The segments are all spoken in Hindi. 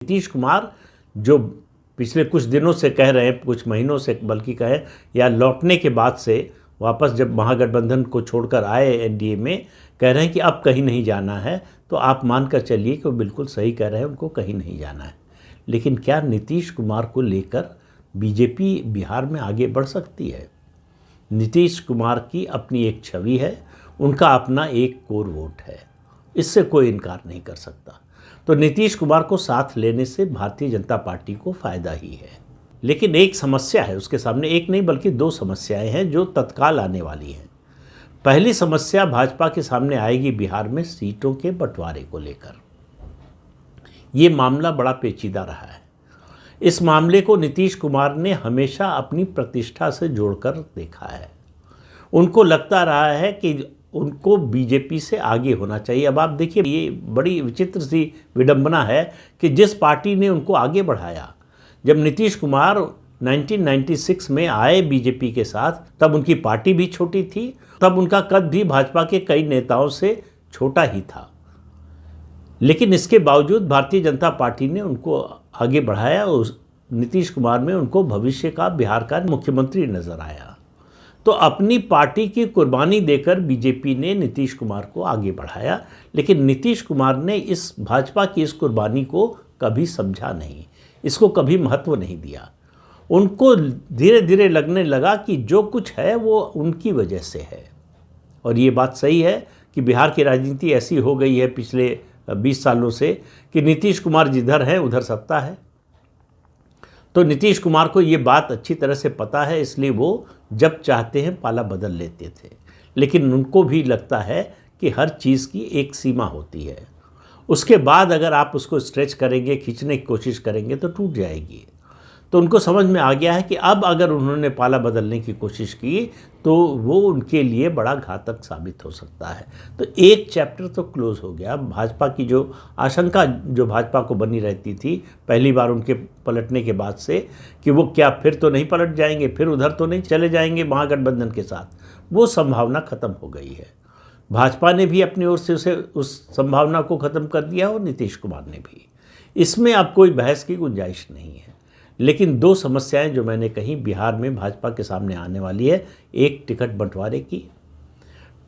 नीतीश कुमार जो पिछले कुछ दिनों से कह रहे हैं, कुछ महीनों से बल्कि कहें, या लौटने के बाद से वापस जब महागठबंधन को छोड़कर आए एनडीए में, कह रहे हैं कि अब कहीं नहीं जाना है, तो आप मानकर चलिए कि वो बिल्कुल सही कह रहे हैं, उनको कहीं नहीं जाना है। लेकिन क्या नीतीश कुमार को लेकर बीजेपी बिहार में आगे बढ़ सकती है? नीतीश कुमार की अपनी एक छवि है, उनका अपना एक कोर वोट है, इससे कोई इनकार नहीं कर सकता। तो नीतीश कुमार को साथ लेने से भारतीय जनता पार्टी को फ़ायदा ही है। लेकिन एक समस्या है उसके सामने, एक नहीं बल्कि दो समस्याएं हैं जो तत्काल आने वाली हैं। पहली समस्या भाजपा के सामने आएगी बिहार में सीटों के बंटवारे को लेकर। ये मामला बड़ा पेचीदा रहा है। इस मामले को नीतीश कुमार ने हमेशा अपनी प्रतिष्ठा से जोड़कर देखा है। उनको लगता रहा है कि उनको बीजेपी से आगे होना चाहिए। अब आप देखिए, ये बड़ी विचित्र सी विडंबना है कि जिस पार्टी ने उनको आगे बढ़ाया, जब नीतीश कुमार 1996 में आए बीजेपी के साथ, तब उनकी पार्टी भी छोटी थी, तब उनका कद भी भाजपा के कई नेताओं से छोटा ही था। लेकिन इसके बावजूद भारतीय जनता पार्टी ने उनको आगे बढ़ाया और नीतीश कुमार में उनको भविष्य का बिहार का मुख्यमंत्री नजर आया। तो अपनी पार्टी की कुर्बानी देकर बीजेपी ने नीतीश कुमार को आगे बढ़ाया, लेकिन नीतीश कुमार ने इस भाजपा की इस कुर्बानी को कभी समझा नहीं, इसको कभी महत्व नहीं दिया। उनको धीरे धीरे लगने लगा कि जो कुछ है वो उनकी वजह से है। और ये बात सही है कि बिहार की राजनीति ऐसी हो गई है पिछले 20 सालों से कि नीतीश कुमार जिधर है उधर सत्ता है। तो नीतीश कुमार को ये बात अच्छी तरह से पता है, इसलिए वो जब चाहते हैं पाला बदल लेते थे। लेकिन उनको भी लगता है कि हर चीज़ की एक सीमा होती है, उसके बाद अगर आप उसको स्ट्रेच करेंगे, खींचने की कोशिश करेंगे तो टूट जाएगी। तो उनको समझ में आ गया है कि अब अगर उन्होंने पाला बदलने की कोशिश की तो वो उनके लिए बड़ा घातक साबित हो सकता है। तो एक चैप्टर तो क्लोज हो गया। भाजपा की जो आशंका जो भाजपा को बनी रहती थी पहली बार उनके पलटने के बाद से, कि वो क्या फिर तो नहीं पलट जाएंगे, फिर उधर तो नहीं चले जाएंगे महागठबंधन के साथ, वो संभावना ख़त्म हो गई है। भाजपा ने भी अपनी ओर से उस संभावना को ख़त्म कर दिया और नीतीश कुमार ने भी। इसमें अब कोई बहस की गुंजाइश नहीं है। लेकिन दो समस्याएं जो मैंने कही बिहार में भाजपा के सामने आने वाली है, एक टिकट बंटवारे की।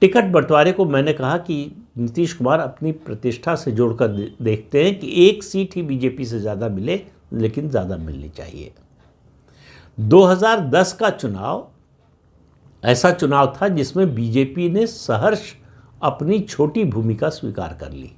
टिकट बंटवारे को मैंने कहा कि नीतीश कुमार अपनी प्रतिष्ठा से जोड़कर देखते हैं कि एक सीट ही बीजेपी से ज़्यादा मिले, लेकिन ज़्यादा मिलनी चाहिए। 2010 का चुनाव ऐसा चुनाव था जिसमें बीजेपी ने सहर्ष अपनी छोटी भूमिका स्वीकार कर ली।